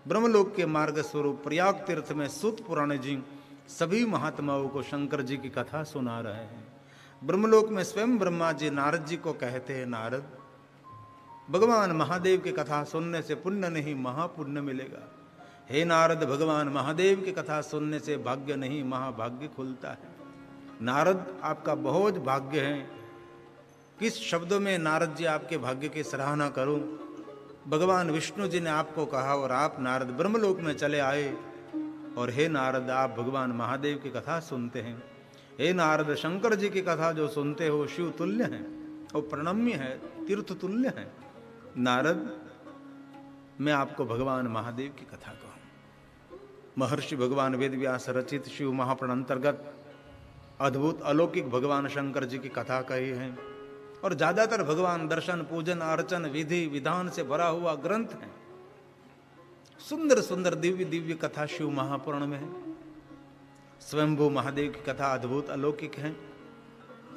ब्रह्मलोक के मार्ग स्वरूप प्रयाग तीर्थ में सूत पुराण जी सभी महात्माओं को शंकर जी की कथा सुना रहे हैं। ब्रह्मलोक में स्वयं ब्रह्मा जी नारद जी को कहते हैं, नारद, भगवान महादेव की कथा सुनने से पुण्य नहीं महापुण्य मिलेगा। हे नारद, भगवान महादेव की कथा सुनने से भाग्य नहीं महाभाग्य खुलता है। नारद, आपका बहुत भाग्य है। किस शब्दों में नारद जी आपके भाग्य की सराहना करूं। भगवान विष्णु जी ने आपको कहा और आप नारद ब्रह्मलोक में चले आए। और हे नारद, आप भगवान महादेव की कथा सुनते हैं। हे नारद, शंकर जी की कथा जो सुनते हो शिव तुल्य है और प्रणम्य है, तीर्थ तुल्य है। नारद, मैं आपको भगवान महादेव की कथा कहूं। महर्षि भगवान वेद व्यास रचित शिव महापुराण अंतर्गत अद्भुत अलौकिक भगवान शंकर जी की कथा कही है और ज्यादातर भगवान दर्शन पूजन अर्चन विधि विधान से भरा हुआ ग्रंथ है। सुंदर सुंदर दिव्य दिव्य कथा शिव महापुराण में है। स्वयंभू महादेव की कथा अद्भुत अलौकिक है।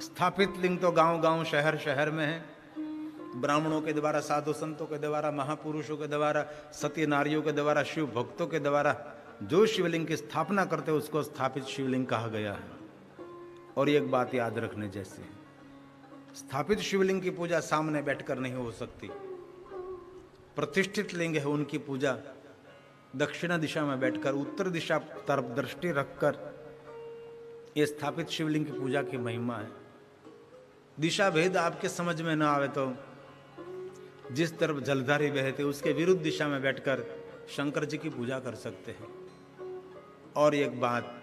स्थापित लिंग तो गांव गांव शहर शहर में है। ब्राह्मणों के द्वारा, साधु संतों के द्वारा, महापुरुषों के द्वारा, सत्य नारियों के द्वारा, शिव भक्तों के द्वारा जो शिवलिंग की स्थापना करते उसको स्थापित शिवलिंग कहा गया है। और एक बात याद रखने जैसी है, स्थापित शिवलिंग की पूजा सामने बैठकर नहीं हो सकती। प्रतिष्ठित लिंग है, उनकी पूजा दक्षिण दिशा में बैठकर उत्तर दिशा तरफ दृष्टि रखकर, ये स्थापित शिवलिंग की पूजा की महिमा है। दिशा भेद आपके समझ में ना आवे तो जिस तरफ जलधारी बहते उसके विरुद्ध दिशा में बैठकर शंकर जी की पूजा कर सकते हैं। और एक बात,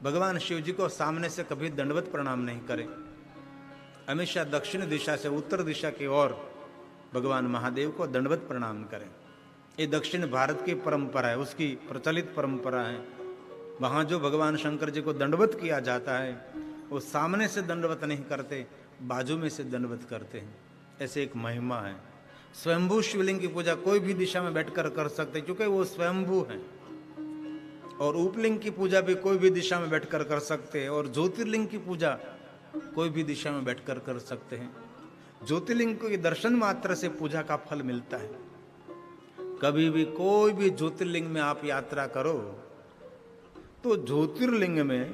भगवान शिव जी को सामने से कभी दंडवत प्रणाम नहीं करें। हमेशा दक्षिण दिशा से उत्तर दिशा की ओर भगवान महादेव को दंडवत प्रणाम करें। ये दक्षिण भारत की परंपरा है, उसकी प्रचलित परंपरा है। वहाँ जो भगवान शंकर जी को दंडवत किया जाता है वो सामने से दंडवत नहीं करते, बाजू में से दंडवत करते हैं। ऐसे एक महिमा है। स्वयंभू शिवलिंग की पूजा कोई भी दिशा में बैठकर कर सकते क्योंकि वो स्वयंभू है। और उपलिंग की पूजा भी कोई भी दिशा में बैठकर कर सकते हैं। और ज्योतिर्लिंग की पूजा कोई भी दिशा में बैठकर कर सकते हैं। ज्योतिर्लिंग के दर्शन मात्र से पूजा का फल मिलता है। कभी भी कोई भी ज्योतिर्लिंग में आप यात्रा करो तो ज्योतिर्लिंग में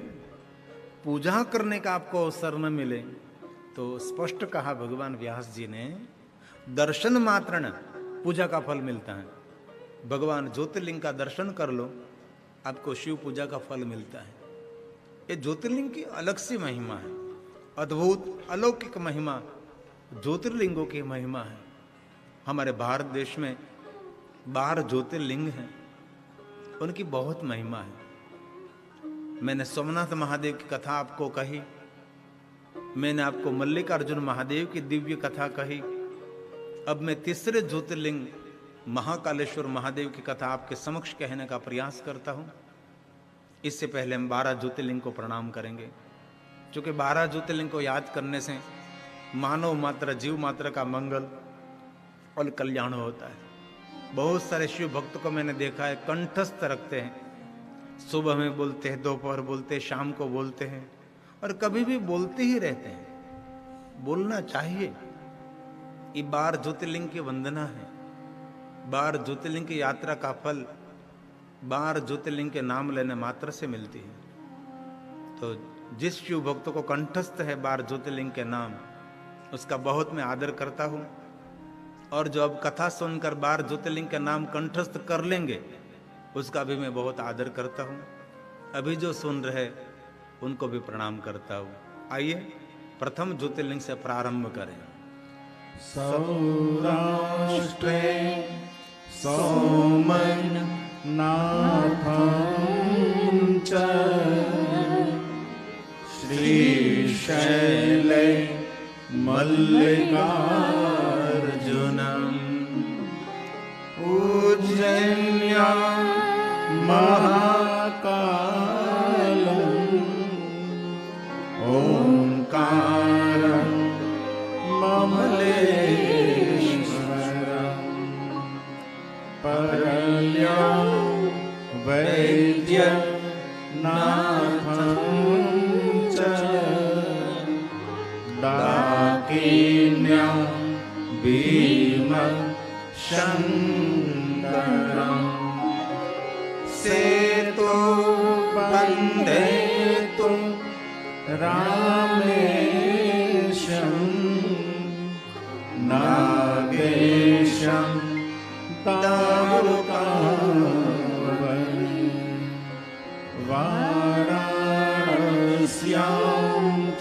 पूजा करने का आपको अवसर न मिले तो स्पष्ट कहा भगवान व्यास जी ने, दर्शन मात्र न पूजा का फल मिलता है। भगवान ज्योतिर्लिंग का दर्शन कर लो, आपको शिव पूजा का फल मिलता है। ये ज्योतिर्लिंग की अलग सी महिमा है। अद्भुत अलौकिक महिमा ज्योतिर्लिंगों की महिमा है। हमारे भारत देश में 12 ज्योतिर्लिंग हैं, उनकी बहुत महिमा है। मैंने सोमनाथ महादेव की कथा आपको कही, मैंने आपको मल्लिकार्जुन महादेव की दिव्य कथा कही। अब मैं तीसरे ज्योतिर्लिंग महाकालेश्वर महादेव की कथा आपके समक्ष कहने का प्रयास करता हूं। इससे पहले हम 12 ज्योतिर्लिंग को प्रणाम करेंगे, क्योंकि 12 ज्योतिर्लिंग को याद करने से मानव मात्र, जीव मात्र का मंगल और कल्याण होता है। बहुत सारे शिव भक्त को मैंने देखा है कंठस्थ रखते हैं, सुबह में बोलते हैं, दोपहर बोलते हैं, शाम को बोलते हैं और कभी भी बोलते ही रहते हैं। बोलना चाहिए। ये 12 ज्योतिर्लिंग की वंदना है। 12 ज्योतिर्लिंग की यात्रा का फल 12 ज्योतिर्लिंग के नाम लेने मात्र से मिलती है। तो जिस शिव भक्त को कंठस्थ है 12 ज्योतिर्लिंग के नाम, उसका बहुत मैं आदर करता हूँ। और जो अब कथा सुनकर 12 ज्योतिर्लिंग के नाम कंठस्थ कर लेंगे उसका भी मैं बहुत आदर करता हूँ। अभी जो सुन रहे उनको भी प्रणाम करता हूँ। आइए प्रथम ज्योतिर्लिंग से प्रारंभ करें। सौराष्ट्रे सोमनाथं च श्रीशैले मल्लिकार्जुनम् उज्जैन्यां महाकालम् ओंकारं ममलेश्वरम् परल्यां वैद्यनाथं च डाकिन्यां भीमशङ्करम् वन्दे तु रामेशं नागेशं दारुकावने वाराणस्यां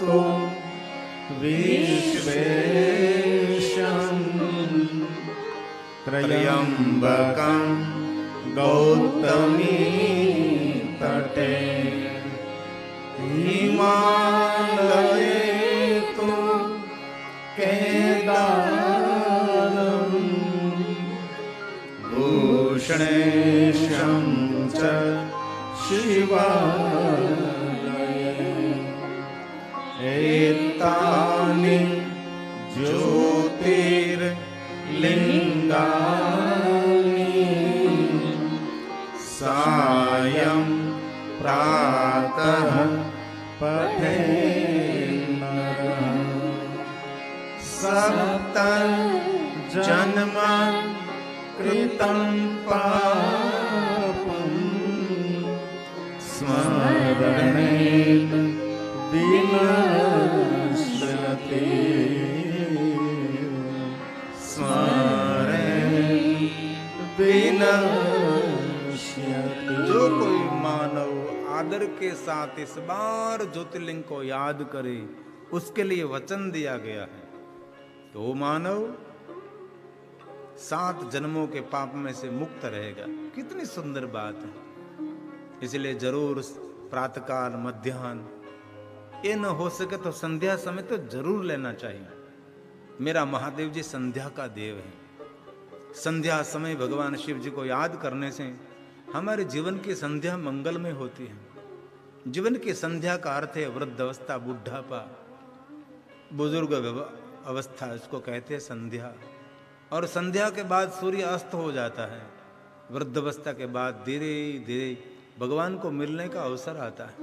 तु विश्वेशं त्र्यम्बकं गौतमी तटे हिमालये तु केदारं भूषणेशं च शिवालये एतानि ज्योतिर्लिङ्गानि सायं प्रातः पठे नरः सप्त जन्म कृतं पापं स्मरणेन विनश्यति जो कोई मानव आदर के साथ इस बार ज्योतिर्लिंग को याद करे, उसके लिए वचन दिया गया है, तो वो मानव 7 जन्मों के पाप में से मुक्त रहेगा। कितनी सुंदर बात है। इसलिए जरूर प्रातःकाल, मध्याह्न, ये न हो सके तो संध्या समय तो जरूर लेना चाहिए। मेरा महादेव जी संध्या का देव है। संध्या समय भगवान शिव जी को याद करने से हमारे जीवन की संध्या मंगलमय होती है। जीवन की संध्या का अर्थ है वृद्ध अवस्था, बुढ़ापा, बुजुर्ग अवस्था, इसको कहते हैं संध्या। और संध्या के बाद सूर्य अस्त हो जाता है। वृद्ध अवस्था के बाद धीरे धीरे भगवान को मिलने का अवसर आता है।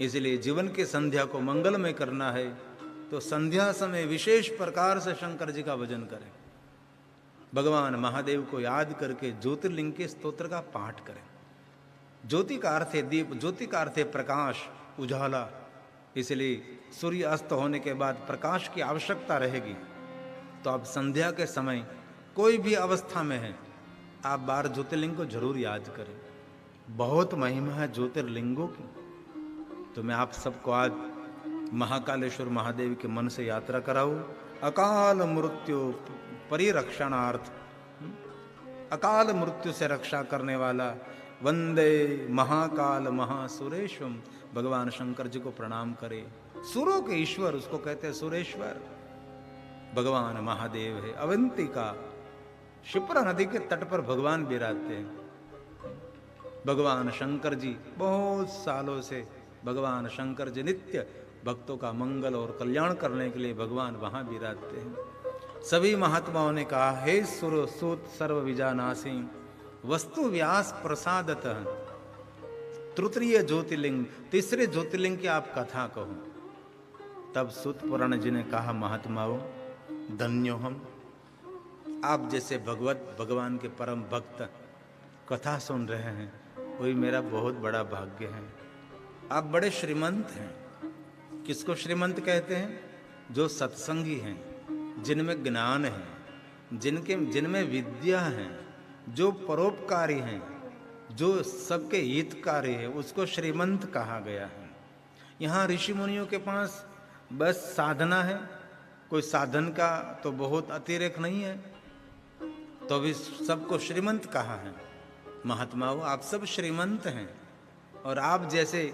इसलिए जीवन की संध्या को मंगलमय करना है तो संध्या समय विशेष प्रकार से शंकर जी का भजन करें। भगवान महादेव को याद करके ज्योतिर्लिंग के स्तोत्र का पाठ करें। ज्योति का अर्थ है दीप, ज्योति का अर्थ है प्रकाश, उजाला। इसलिए सूर्य अस्त होने के बाद प्रकाश की आवश्यकता रहेगी। तो आप संध्या के समय कोई भी अवस्था में हैं, आप 12 ज्योतिर्लिंग को जरूर याद करें। बहुत महिमा है ज्योतिर्लिंगों की। तो मैं आप सबको आज महाकालेश्वर महादेव के मन से यात्रा कराऊं। अकाल मृत्यु परिरक्षणार्थ, अकाल मृत्यु से रक्षा करने वाला वंदे महाकाल महासुरेश्वम, भगवान शंकर जी को प्रणाम करे। सुरों के ईश्वर उसको कहते हैं सुरेश्वर। भगवान महादेव है। अवंतिका, शिप्रा नदी के तट पर भगवान विराजते हैं। भगवान शंकर जी बहुत सालों से, भगवान शंकर जी नित्य भक्तों का मंगल और कल्याण करने के लिए भगवान वहां विराजते हैं। सभी महात्माओं ने कहा, हे सुर सूत सर्व विजानासी वस्तु व्यास प्रसादतः, तृतीय ज्योतिर्लिंग, तीसरे ज्योतिर्लिंग की आप कथा कहो। तब सूत पुराण जी ने कहा, महात्माओं धन्यो हम, आप जैसे भगवान के परम भक्त कथा सुन रहे हैं, वही मेरा बहुत बड़ा भाग्य है। आप बड़े श्रीमंत हैं। किसको श्रीमंत कहते हैं? जो सत्संगी हैं, जिनमें ज्ञान है, जिनमें विद्या है, जो परोपकारी हैं, जो सबके हितकारी है, उसको श्रीमंत कहा गया है। यहाँ ऋषि मुनियों के पास बस साधना है, कोई साधन का तो बहुत अतिरेक नहीं है, तो भी सबको श्रीमंत कहा है। महात्माओं आप सब श्रीमंत हैं, और आप जैसे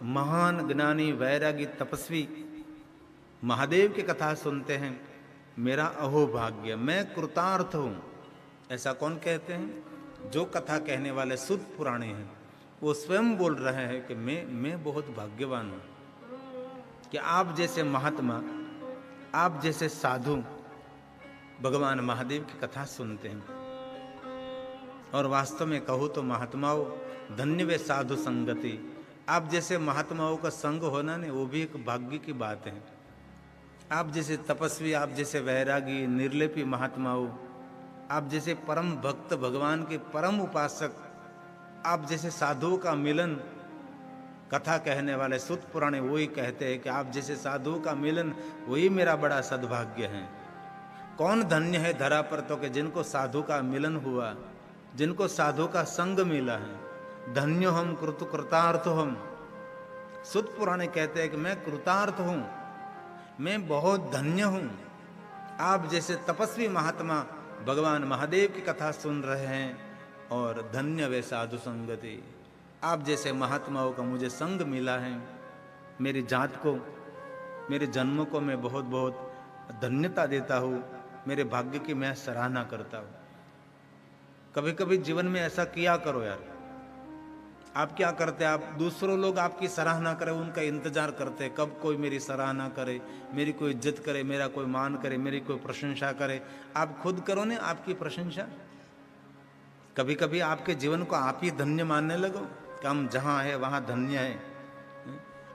महान ज्ञानी वैरागी तपस्वी महादेव की कथा सुनते हैं, मेरा अहोभाग्य, मैं कृतार्थ हूँ। ऐसा कौन कहते हैं? जो कथा कहने वाले सुत पुराणे हैं, वो स्वयं बोल रहे हैं कि मैं बहुत भाग्यवान हूँ कि आप जैसे महात्मा, आप जैसे साधु भगवान महादेव की कथा सुनते हैं। और वास्तव में कहूँ तो महात्माओं, धन्य वे साधु संगति, आप जैसे महात्माओं का संग होना ने वो भी एक भाग्य की बात है। आप जैसे तपस्वी, आप जैसे वैरागी निर्लेपी महात्माओं, आप जैसे परम भक्त भगवान के परम उपासक, आप जैसे साधुओं का मिलन कथा कहने वाले सुत पुराणे वही कहते हैं कि आप जैसे साधु का मिलन वही मेरा बड़ा सद्भाग्य है। कौन धन्य है धरा पर तो कि जिनको साधु का मिलन हुआ, जिनको साधु का संग मिला है। धन्यो हम कृतार्थ हम। सुत पुराणे कहते हैं कि मैं कृतार्थ हूं, मैं बहुत धन्य हूं। आप जैसे तपस्वी महात्मा भगवान महादेव की कथा सुन रहे हैं और धन्य वे साधु संगति। आप जैसे महात्माओं का मुझे संग मिला है। मेरी जात को, मेरे जन्म को मैं बहुत बहुत धन्यता देता हूँ। मेरे भाग्य की मैं सराहना करता हूँ। कभी कभी जीवन में ऐसा किया करो यार। आप क्या करते हैं, आप दूसरों लोग आपकी सराहना करें उनका इंतजार करते हैं, कब कोई मेरी सराहना करे, मेरी कोई इज्जत करे, मेरा कोई मान करे, मेरी कोई प्रशंसा करे। आप खुद करो ना आपकी प्रशंसा। कभी कभी आपके जीवन को आप ही धन्य मानने लगो कि हम जहाँ है वहाँ धन्य है।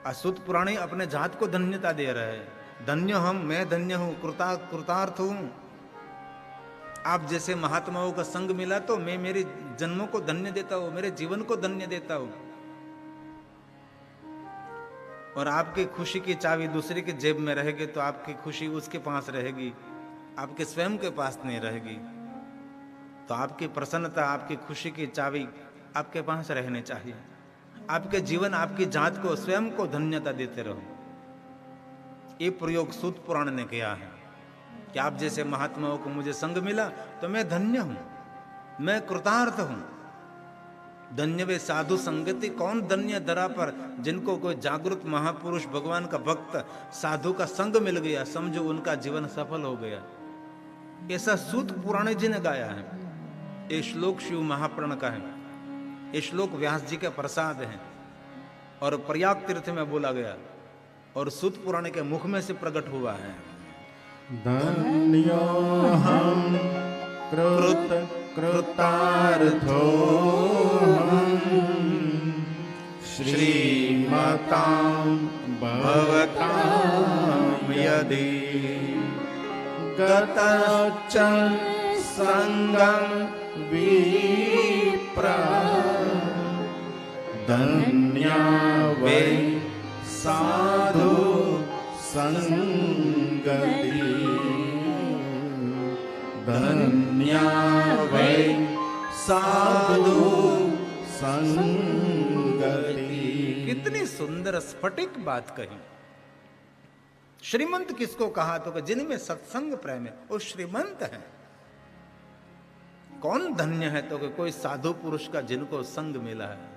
असुत पुराणे अपने जात को धन्यता दे रहे हैं। धन्य हम, मैं धन्य हूँ, कृतार्थ हूँ। आप जैसे महात्माओं का संग मिला तो मैं मेरे जन्मों को धन्य देता हूं, मेरे जीवन को धन्य देता हूं। और आपकी खुशी की चाबी दूसरे के जेब में रहेगी तो आपकी खुशी उसके पास रहेगी, आपके स्वयं के पास नहीं रहेगी। तो आपकी प्रसन्नता, आपकी खुशी की चाबी आपके पास रहनी चाहिए। आपके जीवन, आपकी जात को, स्वयं को धन्यता देते रहो। ये प्रयोग सूत पुराण ने किया है कि आप जैसे महात्माओं को मुझे संग मिला तो मैं धन्य हूं, मैं कृतार्थ हूं। धन्य वे साधु संगति। कौन धन्य धरा पर जिनको कोई जागृत महापुरुष भगवान का भक्त साधु का संग मिल गया, समझो उनका जीवन सफल हो गया। ऐसा सूत पुराणे जी ने गाया है। ये श्लोक शिव महाप्राण का है। ये श्लोक व्यास जी का प्रसाद है और प्रयाग तीर्थ में बोला गया और सूत पुराणे के मुख में से प्रकट हुआ है। धन्यो हम कृतार्थो श्रीमतां भवतां यदि गतश्च संगं विप्र धन्या वै साधु संगति धन्या वै साधु संगति। कितनी सुंदर स्फटिक बात कही। श्रीमंत किसको कहा तो कि जिनमें सत्संग प्रेम है वो श्रीमंत है। कौन धन्य है तो कि कोई साधु पुरुष का जिनको संग मिला है।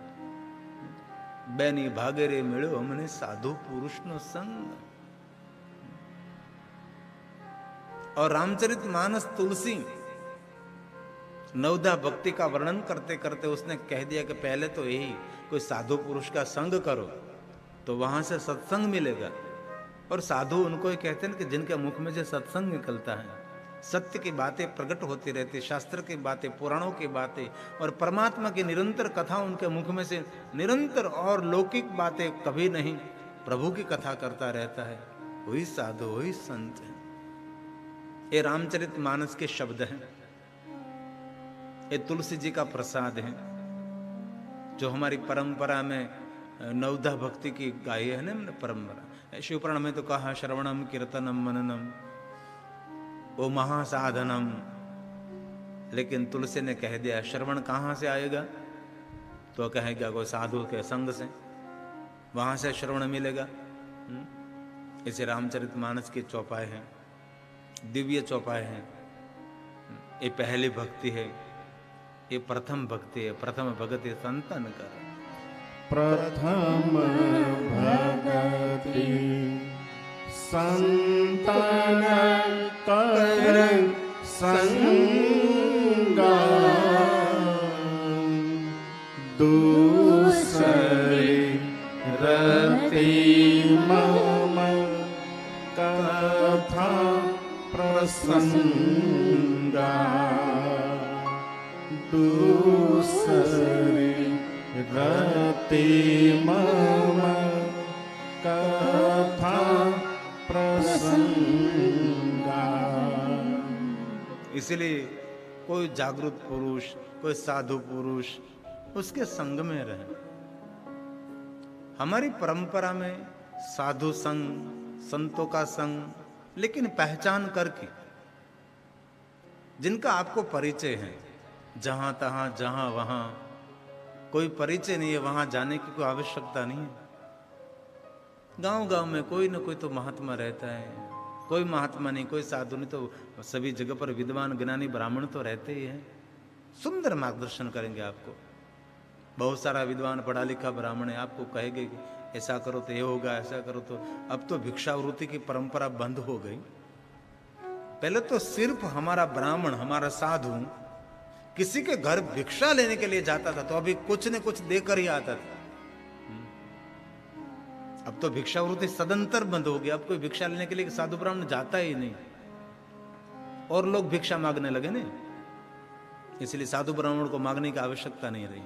बैनी भागेरे मिलो हमने साधु पुरुष नो संग। और रामचरित मानस तुलसी नवदा भक्ति का वर्णन करते करते उसने कह दिया कि पहले तो यही कोई साधु पुरुष का संग करो तो वहां से सत्संग मिलेगा। और साधु उनको ही कहते हैं कि जिनके मुख में से सत्संग निकलता है, सत्य की बातें प्रकट होती रहती, शास्त्र की बातें, पुराणों की बातें और परमात्मा की निरंतर कथा उनके मुख में से निरंतर, और लौकिक बातें कभी नहीं, प्रभु की कथा करता रहता है। वही साधु, वही संत है। ये रामचरित मानस के शब्द हैं। ये तुलसी जी का प्रसाद है जो हमारी परंपरा में नवधा भक्ति की गाई है ना परंपरा। शिवपुराण में तो कहा श्रवणम कीर्तनम मननम वो महासाधनम, लेकिन तुलसी ने कह दिया श्रवण कहाँ से आएगा तो कहेगा कोई साधु के संग से, वहां से श्रवण मिलेगा। इसे रामचरित मानस की चौपाई है, दिव्य चौपाई है। ये पहली भक्ति है, ये प्रथम भक्ति है। प्रथम भक्ति संतन कर, प्रथम भक्ति संतन कर संगा दूसरी रति मम कथा प्रसंगा दूसरी रति मम कथा प्रसंगा। इसलिए कोई जागृत पुरुष, कोई साधु पुरुष उसके संग में रहे। हमारी परंपरा में साधु संग, संतों का संग, लेकिन पहचान करके, जिनका आपको परिचय है, जहां तहां जहां वहां कोई परिचय नहीं है, वहां जाने की कोई आवश्यकता नहीं है। गांव गांव में कोई ना कोई तो महात्मा रहता है, कोई महात्मा नहीं, कोई साधु नहीं, तो सभी जगह पर विद्वान ज्ञानी ब्राह्मण तो रहते ही हैं। सुंदर मार्गदर्शन करेंगे आपको। बहुत सारा विद्वान पढ़ा लिखा ब्राह्मण है, आपको कहेंगे कि ऐसा करो तो ये होगा, ऐसा करो तो। अब तो भिक्षावृत्ति की परंपरा बंद हो गई। पहले तो सिर्फ हमारा ब्राह्मण, हमारा साधु किसी के घर भिक्षा लेने के लिए जाता था, तो अभी कुछ न कुछ देकर ही आता था। अब तो भिक्षावृत्ति सदंतर बंद हो गया। अब कोई भिक्षा लेने के लिए साधु ब्राह्मण जाता ही नहीं, और लोग भिक्षा मांगने लगे ना, इसलिए साधु ब्राह्मण को मांगने की आवश्यकता नहीं रही।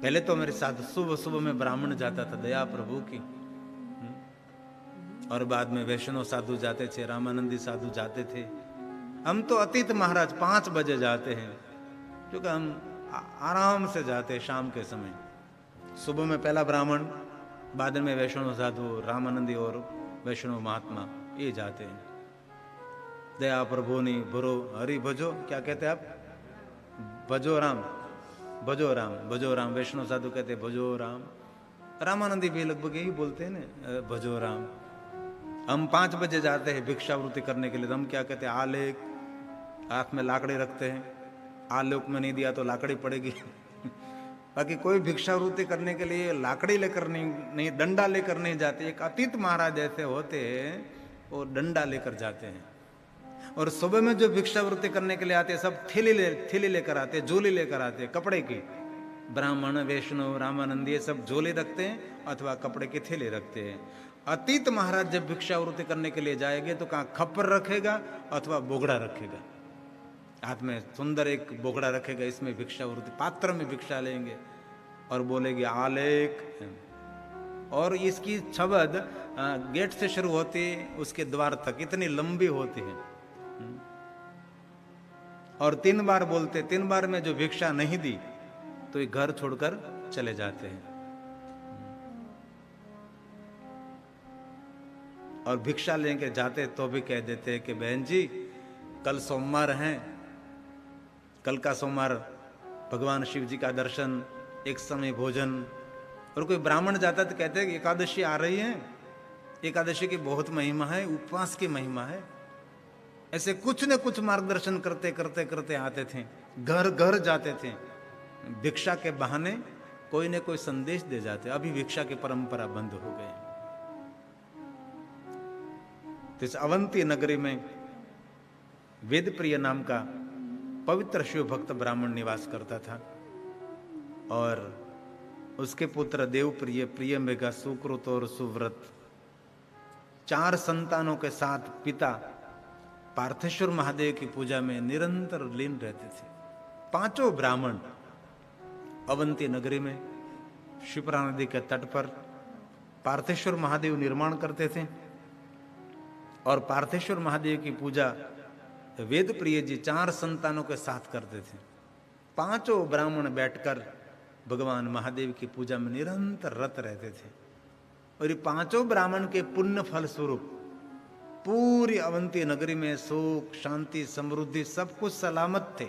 पहले तो मेरे साथ सुबह सुबह में ब्राह्मण जाता था, दया प्रभु की, और बाद में वैष्णव साधु जाते थे, रामानंदी साधु जाते थे। हम तो अतीत महाराज 5 बजे जाते हैं, क्योंकि हम आराम से जाते हैं शाम के समय। सुबह में पहला ब्राह्मण, बाद में वैष्णव साधु, रामानंदी और वैष्णव महात्मा ये जाते हैं। दया प्रभु ने बुरो हरि भजो, क्या कहते हैं आप? भजो राम, भजो राम, भजो राम। वैष्णव साधु कहते हैं भजो राम। रामानंदी भी लगभग यही बोलते हैं ना, भजो राम। हम 5 बजे जाते हैं भिक्षावृत्ति करने के लिए, तो हम क्या कहते हैं? आलेख, हाथ में लाकड़ी रखते हैं, आलोक में नहीं दिया तो लाकड़ी पड़ेगी। बाकी कोई भिक्षावृत्ति करने के लिए लाकड़ी लेकर नहीं, डंडा लेकर नहीं जाते। एक अतीत महाराज ऐसे होते हैं, वो डंडा लेकर जाते हैं। और सुबह में जो भिक्षावृत्ति करने के लिए आते हैं, सब थैली लेकर आते हैं, झोली लेकर आते हैं कपड़े की। ब्राह्मण, वैष्णव, रामानंदी ये सब झोली रखते हैं अथवा कपड़े की थैली रखते हैं। अतीत महाराज जब भिक्षावृत्ति करने के लिए जाएंगे तो कहाँ खप्पर रखेगा अथवा बोगड़ा रखेगा, हाथ में सुंदर एक बोगड़ा रखेगा, इसमें भिक्षावृत्ति पात्र में भिक्षा लेंगे और बोलेंगे आलेख। और इसकी छबद गेट से शुरू होती उसके द्वार तक इतनी लंबी होती है, और 3 बार बोलते। 3 बार में जो भिक्षा नहीं दी तो ये घर छोड़कर चले जाते हैं। और भिक्षा लेके जाते तो भी कह देते हैं कि बहन जी कल सोमवार है, कल का सोमवार भगवान शिव जी का दर्शन, एक समय भोजन। और कोई ब्राह्मण जाता तो कहते हैं कि एकादशी आ रही है, एकादशी की बहुत महिमा है, उपवास की महिमा है। ऐसे कुछ न कुछ मार्गदर्शन करते करते करते आते थे, घर घर जाते थे। भिक्षा के बहाने कोई न कोई संदेश दे जाते। अभी भिक्षा की परंपरा बंद हो गई। तो इस अवंती नगरी में वेद प्रिय नाम का पवित्र शिव भक्त ब्राह्मण निवास करता था, और उसके पुत्र देवप्रिय, प्रिय मेघा, सुकृत और सुव्रत 4 संतानों के साथ पिता पार्थेश्वर महादेव की पूजा में निरंतर लीन रहते थे। 5 ब्राह्मण अवंती नगरी में शिप्रा नदी के तट पर पार्थेश्वर महादेव निर्माण करते थे, और पार्थेश्वर महादेव की पूजा वेद प्रिय जी 4 संतानों के साथ करते थे। 5 ब्राह्मण बैठकर भगवान महादेव की पूजा में निरंतर रत रहते थे। और ये 5 ब्राह्मण के पुण्य फल स्वरूप पूरी अवंती नगरी में सुख, शांति, समृद्धि सब कुछ सलामत थे।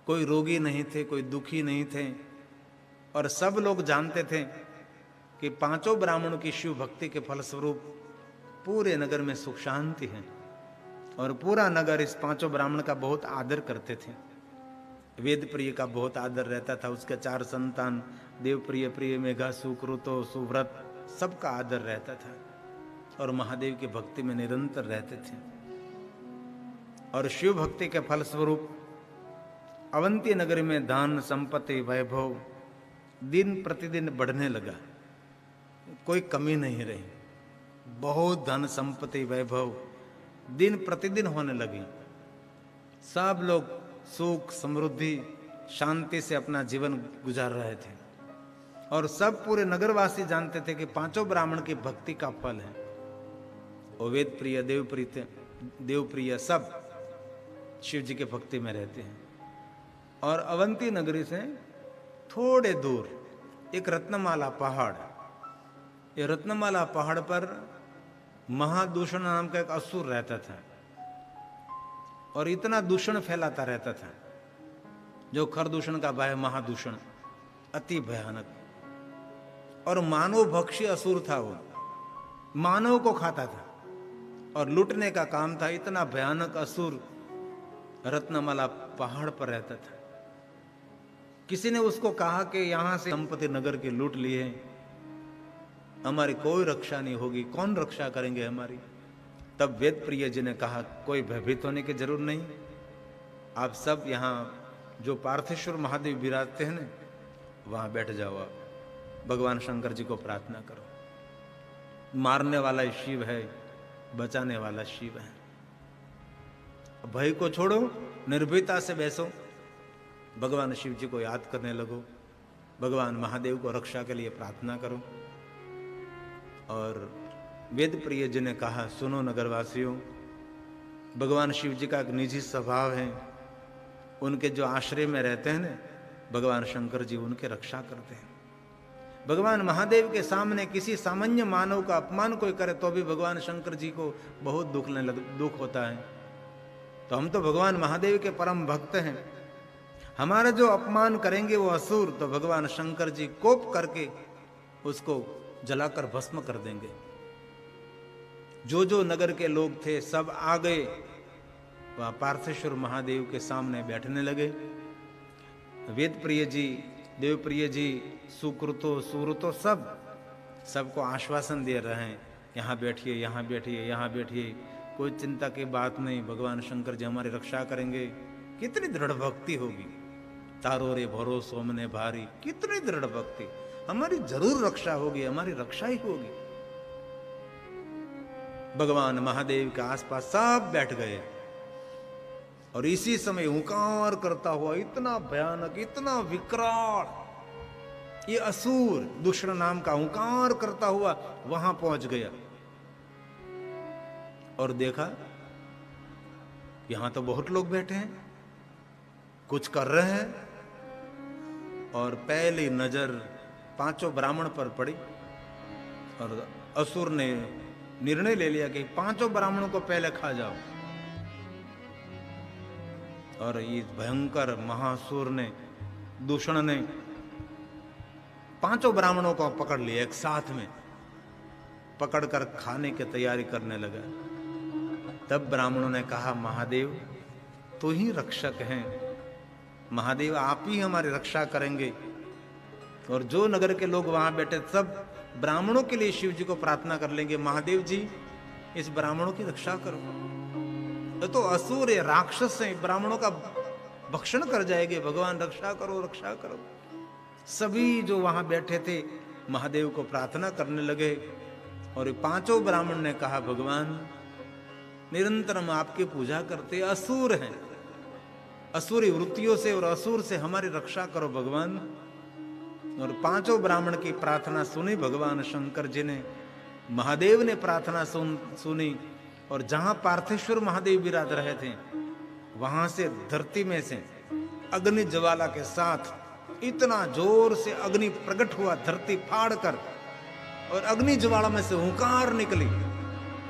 कोई रोगी नहीं थे, कोई दुखी नहीं थे। और सब लोग जानते थे कि 5 ब्राह्मणों की शिव भक्ति के फलस्वरूप पूरे नगर में सुख शांति है। और पूरा नगर इस 5 ब्राह्मण का बहुत आदर करते थे। वेद प्रिय का बहुत आदर रहता था, उसके 4 संतान देवप्रिय, प्रिय मेघा, सुकृतो, सुव्रत सबका आदर रहता था, और महादेव की भक्ति में निरंतर रहते थे। और शिव भक्ति के फलस्वरूप अवंती नगरी में धन, संपत्ति, वैभव दिन प्रतिदिन बढ़ने लगा, कोई कमी नहीं रही। बहुत धन, संपत्ति, वैभव दिन प्रतिदिन होने लगी। सब लोग सुख, समृद्धि, शांति से अपना जीवन गुजार रहे थे। और सब पूरे नगरवासी जानते थे कि 5 ब्राह्मण की भक्ति का फल है। और वेद प्रिय, देवप्रिय सब शिव जी के भक्ति में रहते हैं। और अवंती नगरी से थोड़े दूर एक रत्नमाला पहाड़, ये रत्नमाला पहाड़ पर महादूषण नाम का एक असुर रहता था और इतना दूषण फैलाता रहता था, जो खरदूषण का भय महादूषण, अति भयानक। और मानव भक्षी असुर था वो, मानव को खाता था और लूटने का काम था। इतना भयानक असुर रत्नमाला पहाड़ पर रहता था। किसी ने उसको कहा कि यहां से संपत्ति नगर के लूट लिए, हमारी कोई रक्षा नहीं होगी, कौन रक्षा करेंगे हमारी। तब वेद प्रिय जी ने कहा कोई भयभीत होने की जरूर नहीं, आप सब यहाँ जो पार्थेश्वर महादेव विराजते हैं ना, वहां बैठ जाओ, आप भगवान शंकर जी को प्रार्थना करो। मारने वाला शिव है, बचाने वाला शिव है। भय को छोड़ो, निर्भीता से बैसो, भगवान शिव जी को याद करने लगो, भगवान महादेव को रक्षा के लिए प्रार्थना करो। और वेद प्रिय जी ने कहा सुनो नगरवासियों, भगवान शिव जी का एक निजी स्वभाव है, उनके जो आश्रय में रहते हैं ना भगवान शंकर जी, उनके रक्षा करते हैं। भगवान महादेव के सामने किसी सामान्य मानव का अपमान कोई करे तो भी भगवान शंकर जी को बहुत दुख होता है। तो हम तो भगवान महादेव के परम भक्त हैं, हमारा जो अपमान करेंगे वो असुर, तो भगवान शंकर जी कोप करके उसको जलाकर भस्म कर देंगे। जो जो नगर के लोग थे सब आ गए, वह पार्थेश्वर महादेव के सामने बैठने लगे। वेद प्रिय जी, देव प्रिय जी, सुकृतो सुरतो सबको आश्वासन दे रहे हैं, यहाँ बैठिए, यहाँ बैठिए, यहाँ बैठिए, कोई चिंता की बात नहीं, भगवान शंकर जी हमारी रक्षा करेंगे। कितनी दृढ़ भक्ति होगी, तारो रे भरोसो मने भारी, कितनी दृढ़ भक्ति, हमारी जरूर रक्षा होगी, हमारी रक्षा ही होगी। भगवान महादेव के आसपास सब बैठ गए और इसी समय हुंकार करता हुआ इतना भयानक, इतना विकराल ये असुर दूषण नाम का हुंकार करता हुआ वहां पहुंच गया और देखा यहां तो बहुत लोग बैठे हैं, कुछ कर रहे हैं। और पहली नजर पांचों ब्राह्मण पर पड़ी और असुर ने निर्णय ले लिया कि पांचों ब्राह्मणों को पहले खा जाओ। और ये भयंकर महासुर ने, दूषण ने पांचों ब्राह्मणों को पकड़ लिया, एक साथ में पकड़कर खाने की तैयारी करने लगा। तब ब्राह्मणों ने कहा महादेव तू ही रक्षक हैं, महादेव आप ही हमारी रक्षा करेंगे। और जो नगर के लोग वहां बैठे सब ब्राह्मणों के लिए शिव जी को प्रार्थना कर लेंगे, महादेव जी इस ब्राह्मणों की रक्षा करो, तो असुर है, राक्षस है, ब्राह्मणों का भक्षण कर जाएंगे, भगवान रक्षा करो, रक्षा करो। सभी जो वहां बैठे थे महादेव को प्रार्थना करने लगे और पांचों ब्राह्मण ने कहा भगवान निरंतर हम आपकी पूजा करते, असुर हैं, असुरी वृत्तियों से और असुर से हमारी रक्षा करो भगवान। और पांचों ब्राह्मण की प्रार्थना सुनी भगवान शंकर जी ने, महादेव ने प्रार्थना सुनी और जहां पार्थेश्वर महादेव विराज रहे थे वहां से धरती में से अग्नि ज्वाला के साथ इतना जोर से अग्नि प्रकट हुआ, धरती फाड़ कर, और अग्नि ज्वाला में से हुंकार निकली,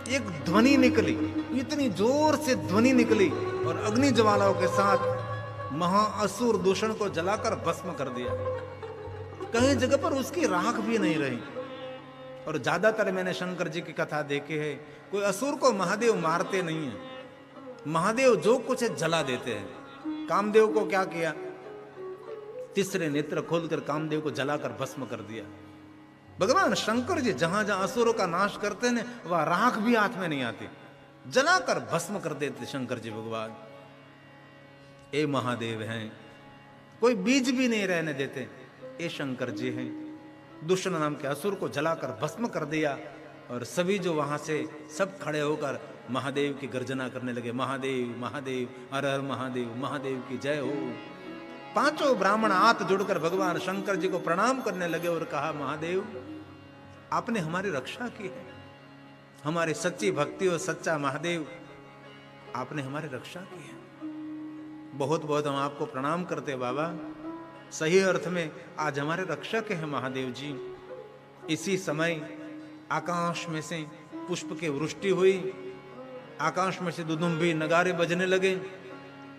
एक ध्वनि निकली, इतनी जोर से ध्वनि निकली और अग्नि ज्वालाओं के साथ महाअसुर दूषण को जलाकर भस्म कर दिया। कहीं जगह पर उसकी राख भी नहीं रही। और ज्यादातर मैंने शंकर जी की कथा देखी है, कोई असुर को महादेव मारते नहीं है, महादेव जो कुछ है जला देते हैं। कामदेव को क्या किया, तीसरे नेत्र खोलकर कामदेव को जलाकर भस्म कर दिया। भगवान शंकर जी जहां जहां असुरों का नाश करते हैं वह राख भी हाथ में नहीं आती, जलाकर भस्म कर देते शंकर जी भगवान। ए महादेव हैं, कोई बीज भी नहीं रहने देते, ये शंकर जी हैं। दुष्ट नाम के असुर को जलाकर भस्म कर दिया और सभी जो वहां से सब खड़े होकर महादेव की गर्जना करने लगे, महादेव महादेव, हर हर महादेव, महादेव की जय हो। पांचों ब्राह्मण हाथ जोड़कर भगवान शंकर जी को प्रणाम करने लगे और कहा महादेव आपने हमारी रक्षा की है, हमारी सच्ची भक्ति और सच्चा महादेव आपने हमारी रक्षा की है, बहुत बहुत हम आपको प्रणाम करते बाबा। सही अर्थ में आज हमारे रक्षक हैं महादेव जी। इसी समय आकाश में से पुष्प की वृष्टि हुई, आकाश में से दुदुम्बी नगारे बजने लगे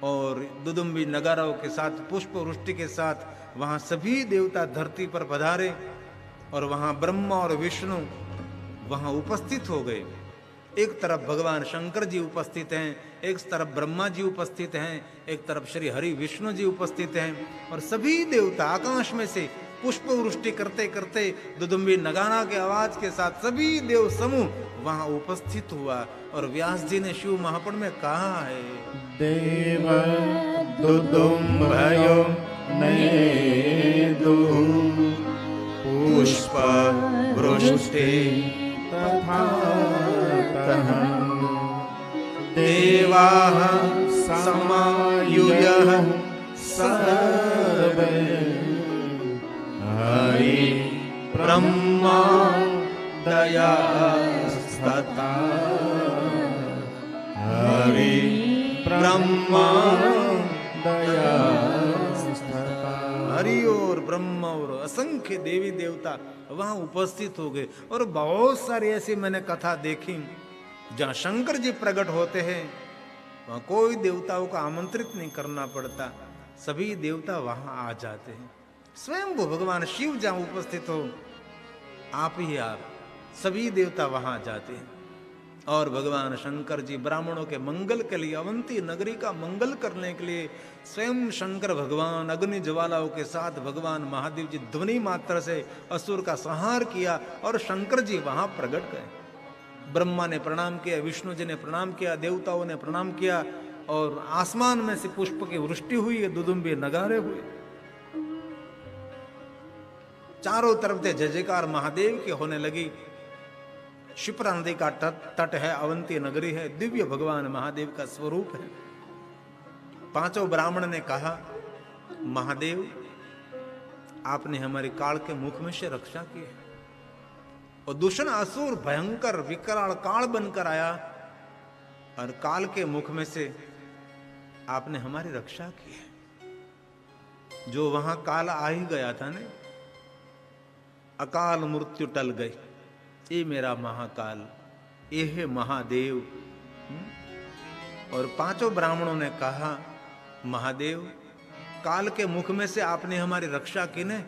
और दुदुम्बी नगारों के साथ पुष्प वृष्टि के साथ वहां सभी देवता धरती पर पधारे और वहां ब्रह्मा और विष्णु वहां उपस्थित हो गए। एक तरफ भगवान शंकर जी उपस्थित हैं, एक तरफ ब्रह्मा जी उपस्थित हैं, एक तरफ श्री हरि विष्णु जी उपस्थित हैं और सभी देवता आकाश में से पुष्प वृष्टि करते करते दुदुम्बी नगारा के आवाज के साथ सभी देव समूह वहां उपस्थित हुआ। और व्यास जी ने शिव महापुराण में कहा है, देव दुदुम्भयो नेदु पुष्प वृष्टि तथा तः देवाः समायुयः सर्वे हरि ब्रह्मा दयास्तथा हरि ब्रह्मा दयास्तथा। हरि और ब्रह्मा और असंख्य देवी देवता वहां उपस्थित हो गए। और बहुत सारी ऐसी मैंने कथा देखी जहां शंकर जी प्रकट होते हैं, वहां कोई देवताओं को आमंत्रित नहीं करना पड़ता, सभी देवता वहां आ जाते हैं। स्वयं वो भगवान शिव जहां उपस्थित हो, आप ही आप, सभी देवता वहां जाते हैं। और भगवान शंकर जी ब्राह्मणों के मंगल के लिए, अवंती नगरी का मंगल करने के लिए स्वयं शंकर भगवान अग्नि ज्वालाओं के साथ भगवान महादेव जी ध्वनि मात्र से असुर का संहार किया और शंकर जी वहां प्रकट गए। ब्रह्मा ने प्रणाम किया, विष्णु जी ने प्रणाम किया, देवताओं ने प्रणाम किया और आसमान में से पुष्प की वृष्टि हुई, दुदुम्बी नगारे हुए, चारों तरफ से जय जयकार महादेव की होने लगी। शिप्रा नदी का तट है, अवंती नगरी है, दिव्य भगवान महादेव का स्वरूप है। पांचों ब्राह्मण ने कहा, महादेव आपने हमारे काल के मुख में से रक्षा की है और दूषण असुर भयंकर विकराल काल बनकर आया और काल के मुख में से आपने हमारी रक्षा की है। जो वहां काल आ ही गया था ना, अकाल मृत्यु टल गई, ये मेरा महाकाल, ये है महादेव। और पांचों ब्राह्मणों ने कहा, महादेव काल के मुख में से आपने हमारी रक्षा की ने,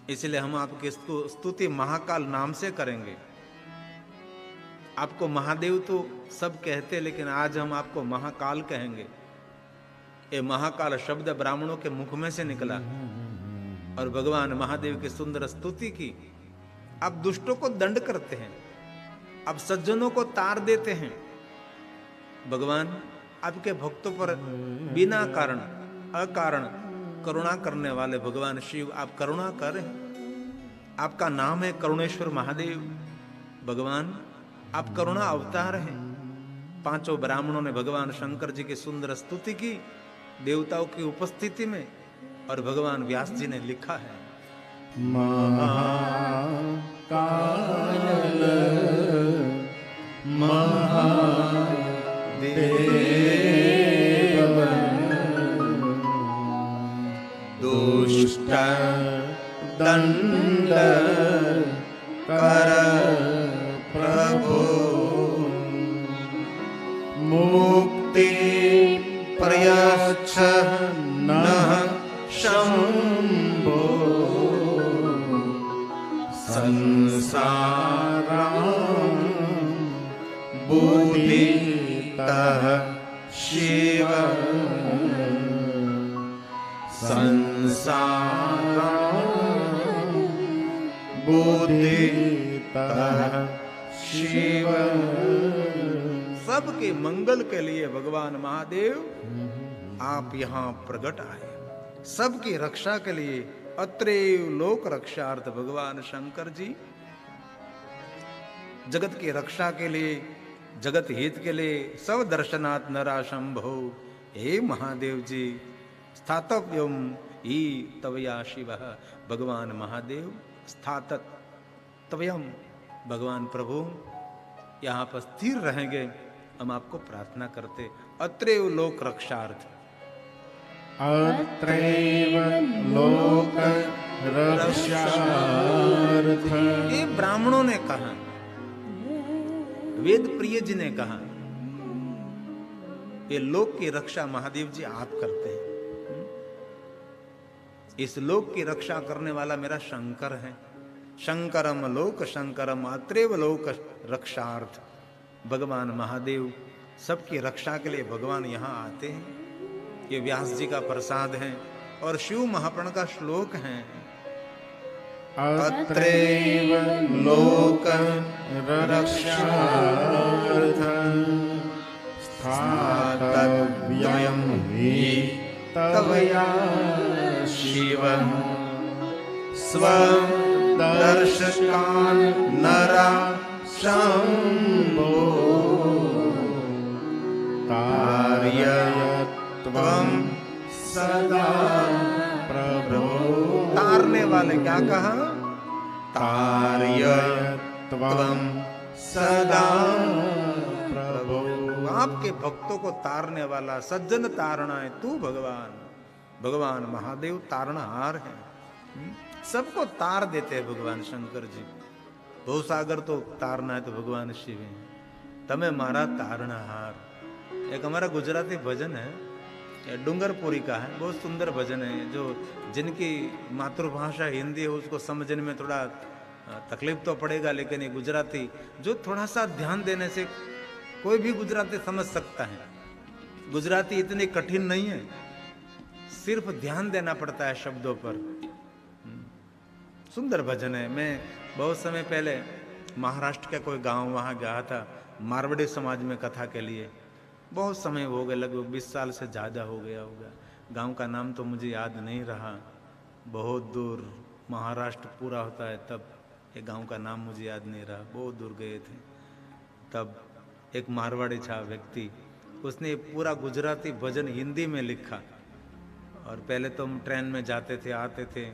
इसलिए हम आपकी स्तुति महाकाल नाम से करेंगे। आपको महादेव तो सब कहते, लेकिन आज हम आपको महाकाल कहेंगे। ये महाकाल शब्द ब्राह्मणों के मुख में से निकला और भगवान महादेव की सुंदर स्तुति की। आप दुष्टों को दंड करते हैं, आप सज्जनों को तार देते हैं। भगवान आपके भक्तों पर बिना कारण अकारण करुणा करने वाले भगवान शिव, आप करुणा करें। आपका नाम है करुणेश्वर महादेव। भगवान आप करुणा अवतार हैं। पांचों ब्राह्मणों ने भगवान शंकर जी की सुंदर स्तुति की देवताओं की उपस्थिति में, और भगवान व्यास जी ने लिखा है, महाकाल महादेव दुष्ट दंड कर प्रभु मुक्ति प्रयच्छ नः शंभो संसारं बुद्धितः शिव संसारं बुद्धितः शिव। सबके मंगल के लिए भगवान महादेव आप यहाँ प्रकट आए, सबकी रक्षा के लिए। अत्रैव लोक रक्षार्थ भगवान शंकर जी जगत की रक्षा के लिए, जगत हित के लिए, सब दर्शनात् नरा शंभो। हे महादेव जी, स्थातव्यम ही तवया शिव। भगवान महादेव स्थातत तवयम, भगवान प्रभु यहाँ पर स्थिर रहेंगे, हम आपको प्रार्थना करते। अत्रैव लोक रक्षार्थ, अत्रैव लोक रक्षार्थ। ये ब्राह्मणों ने कहा, वेद प्रिय जी ने कहा, ये लोक की रक्षा महादेव जी आप करते हैं। इस लोक की रक्षा करने वाला मेरा शंकर है। शंकरम लोक शंकरम अत्रैव लोक रक्षार्थ। भगवान महादेव सबकी रक्षा के लिए भगवान यहाँ आते हैं। ये व्यास जी का प्रसाद है और शिव महापुराण का श्लोक है। अत्रैव लोक रक्षार्थ स्थातव्यं हि तवया शिव स्वदर्शकान् नरा शम्भो तारयत्वं सदा प्रभो। तारने वाले क्या कहा? तारयत्वं सदा प्रभो। आपके भक्तों को तारने वाला, सज्जन तारणा है तू भगवान। भगवान महादेव तारणहार है, सबको तार देते हैं भगवान शंकर जी। भवसागर तो तारना है तो भगवान शिव है। तमे मारा तारणहार। एक हमारा गुजराती भजन है, डूंगरपुरी का है, बहुत सुंदर भजन है। जो जिनकी मातृभाषा हिंदी है उसको समझने में थोड़ा तकलीफ तो पड़ेगा, लेकिन ये गुजराती जो थोड़ा सा ध्यान देने से कोई भी गुजराती समझ सकता है। गुजराती इतनी कठिन नहीं है, सिर्फ ध्यान देना पड़ता है शब्दों पर। सुंदर भजन है। मैं बहुत समय पहले महाराष्ट्र का कोई गांव वहाँ गया था मारवाड़ी समाज में कथा के लिए। बहुत समय हो गया, लगभग 20 साल से ज़्यादा हो गया होगा। गांव का नाम तो मुझे याद नहीं रहा। बहुत दूर महाराष्ट्र पूरा होता है तब ये गांव का नाम मुझे याद नहीं रहा। बहुत दूर गए थे तब एक मारवाड़ी था व्यक्ति, उसने पूरा गुजराती भजन हिंदी में लिखा। और पहले तो हम ट्रेन में जाते थे, आते थे,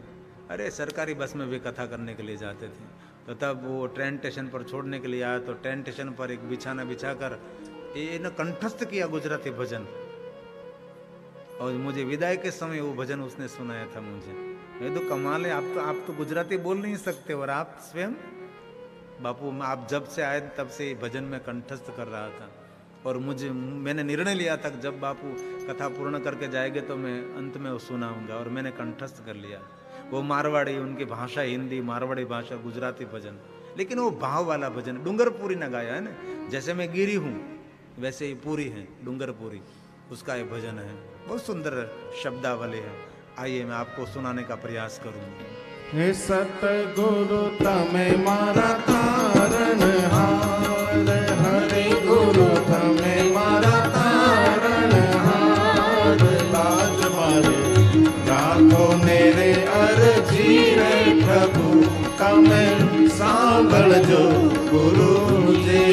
अरे सरकारी बस में भी कथा करने के लिए जाते थे। तो तब वो ट्रेन स्टेशन पर छोड़ने के लिए आया तो ट्रेन स्टेशन पर एक बिछाना बिछाकर ये न कंठस्थ किया गुजराती भजन। और मुझे विदाई के समय वो भजन उसने सुनाया था मुझे। ये तो कमाल है, आप तो गुजराती बोल नहीं सकते और आप स्वयं बापू आप जब से आए तब से भजन में कंठस्थ कर रहा था। और मैंने निर्णय लिया था जब बापू कथा पूर्ण करके जाएंगे तो मैं अंत में वो सुनाऊंगा, और मैंने कंठस्थ कर लिया। वो मारवाड़ी, उनकी भाषा हिंदी, मारवाड़ी भाषा, गुजराती भजन, लेकिन वो भाव वाला भजन। डूंगरपुरी ने गाया है ना, जैसे मैं गिरी हूँ वैसे ही पूरी है डूंगरपुरी, उसका ये भजन है। बहुत सुंदर शब्दावली है। आइए मैं आपको सुनाने का प्रयास करूँगा। हे सतगुरु तमे मारा तारणहार, हरे गुरु तमे मारा तारणहार। लाज मारे राखो मेरे अर्जी रे प्रभु, तमे सांभळजो गुरु जी।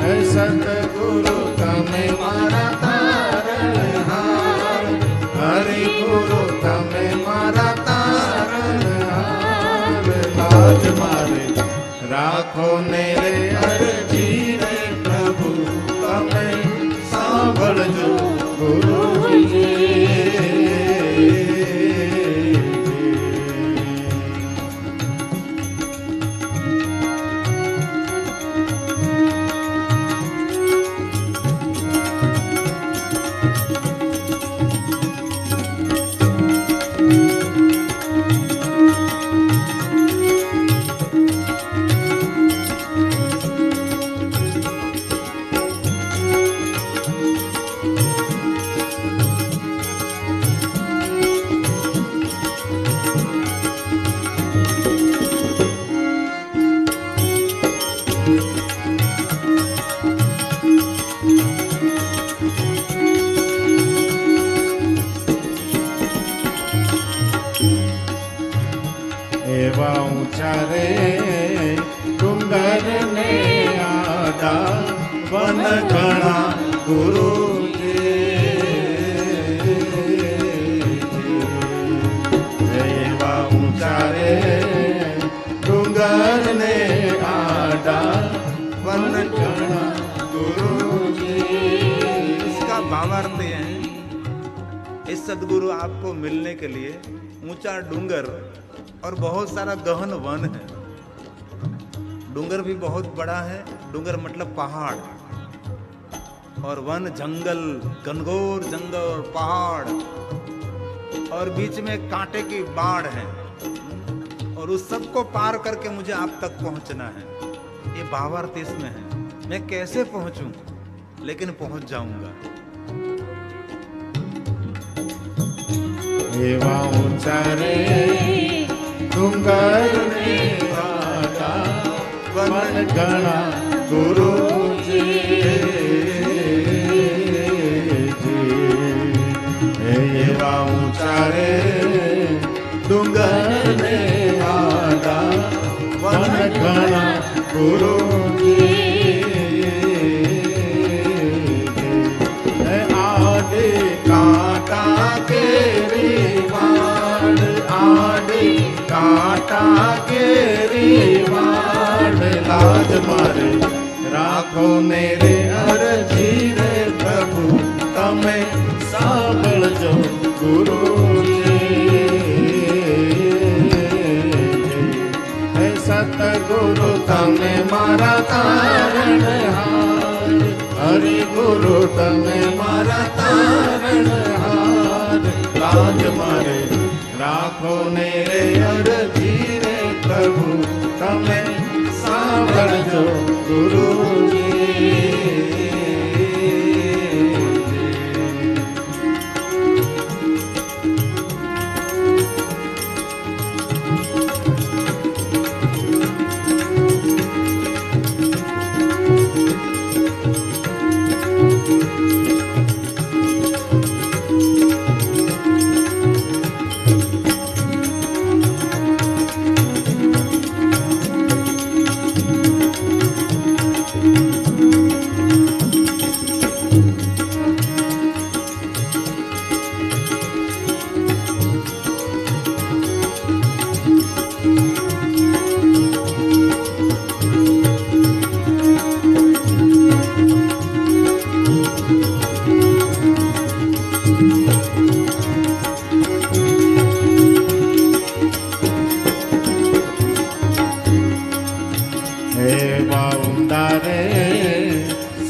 हे सतगुरु तमे मारा तारणहार, हरि गुरु तमे मारा तारणहार। लाज मारे राखो मेरे अर्जी रे प्रभु, तमे सांभळजो गुरु जी। એવા ઊંચા રે ડુંગર ને આડા વન ઘણા ગુરુજી। એવા ઊંચા રે ડુંગર ને આડા વન ઘણા ગુરુજી। हैं इस सदगुरु आपको मिलने के लिए ऊंचा डूंगर और बहुत सारा गहन वन है। डूंगर भी बहुत बड़ा है, डूंगर मतलब पहाड़, और वन जंगल, घनघोर जंगल पहाड़, और बीच में कांटे की बाढ़ है, और उस सब को पार करके मुझे आप तक पहुंचना है। ये भावार्थ इसमें है। मैं कैसे पहुंचूं, लेकिन पहुंच जाऊंगा। एवा ऊंचा रे डूंगर ने वाला वन घना गुरु जी एवा ऊंचा रे डूंगर ने वाला वन घना गुरु जी आदि कांटा केरी वाड़ आदि कांटा केरी वाड़ लाज मारे राखो मेरे अरजी रे प्रभु तमे सांभळजो गुरुजी हे सतगुरु तमे मारा तारणहार हरि गुरु तमे मारा तारणहार लाज मारे राखो ने रे अरजी रे प्रभु तमे सांभळजो गुरुजी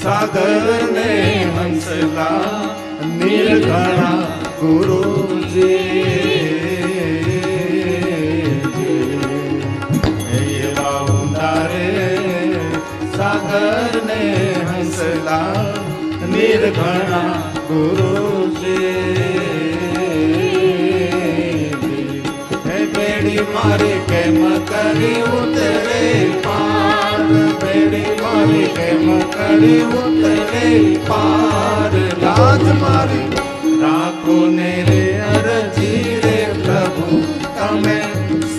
सागर ने हंसला निर्घणा गुरुजी सागर ने हंसला निर्घणा गुरुजी बेड़ी मारी केम करी उतरे पार बेड़ी मारी केम करी उतरे पार लाज मारी राखो ने रे अरजी रे प्रभु तमे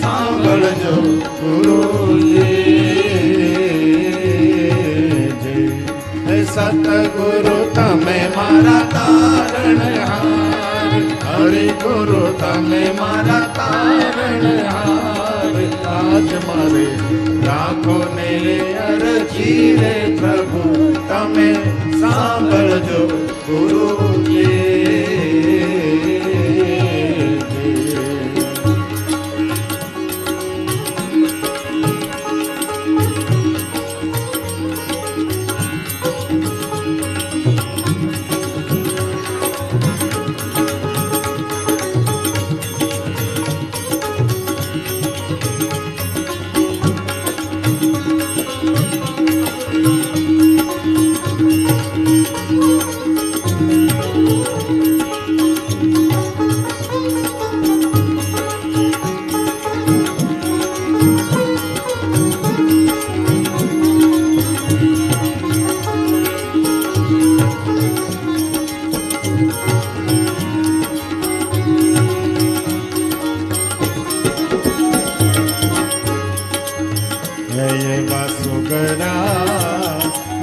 सांभळजो गुरुजी सतगुरु तमे मारा तारणहार हरि गुरु तमे मारा तारणहार लाज मारे राखो ने रे अरजी रे प्रभु तमे सांभळजो गुरुजी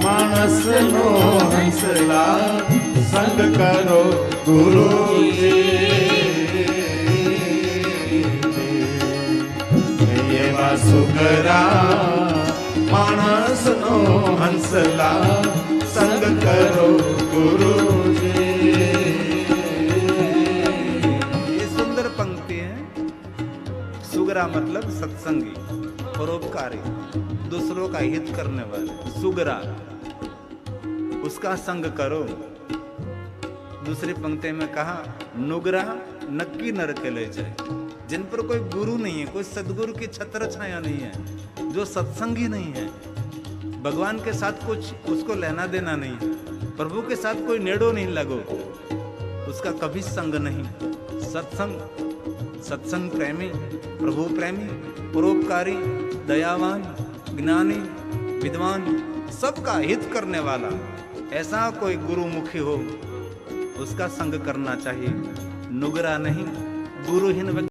मानसनो हंसला संग करो गुरुजी ये वासुकरा मानसनो हंसला संग करो गुरुजी मतलब सत्संगी, परोपकारी, दूसरों का हित करने वाले, सुगरा, उसका संग करो। दूसरी पंक्ति में कहा नुगरा नक्की नर के ले जाए। जिन पर कोई गुरु नहीं है, कोई सदगुरु की छत्र छाया नहीं है, जो सत्संगी नहीं है, भगवान के साथ कुछ उसको लेना देना नहीं है, प्रभु के साथ कोई नेड़ो नहीं लगो, उसका कभी संग नहीं। सत्संग प्रेमी, प्रभु प्रेमी, परोपकारी, दयावान, ज्ञानी, विद्वान, सबका हित करने वाला, ऐसा कोई गुरुमुखी हो, उसका संग करना चाहिए। नुगरा नहीं, गुरुहीन